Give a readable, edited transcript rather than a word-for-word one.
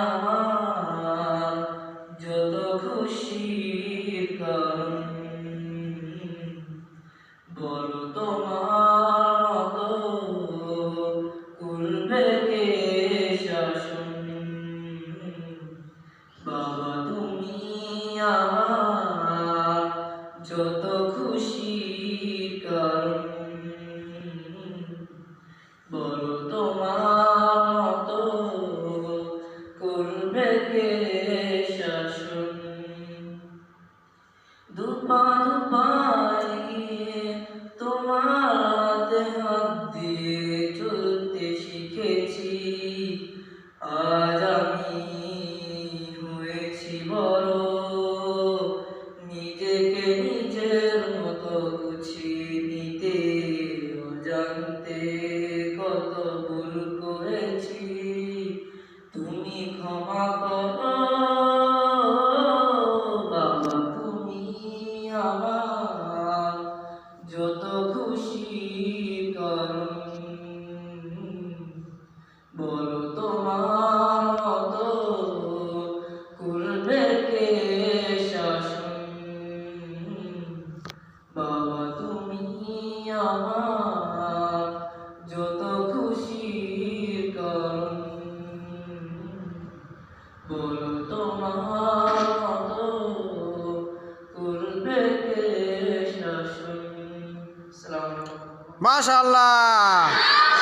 আমার যত খুশির কারণ, বলো তোমার মতো করবে কে শাসন। বাবা তুমি আমার যত খুশির কারণ, বলো তোমার মতো করবে কে শাসন। দুপা দুপায় গিয়ে তোমার হাতে হাত দিয়ে চলতে শিখেছি। আজ আমি হয়েছি বড়, নিজেকে নিজের মতো গুছিয়ে নিতে অজান্তে কত ভুল করেছি। তুমি ক্ষমা করো বাবা, তুমি আমার যত খুশির কারণ, বলো তোমার মতো করবে কে শাসন। বাবা তুমি আমার যত খুশির কারণ, বলো তোমার মতো করবে কে শাসন। আসসালামু আলাইকুম। মাশাআল্লাহ।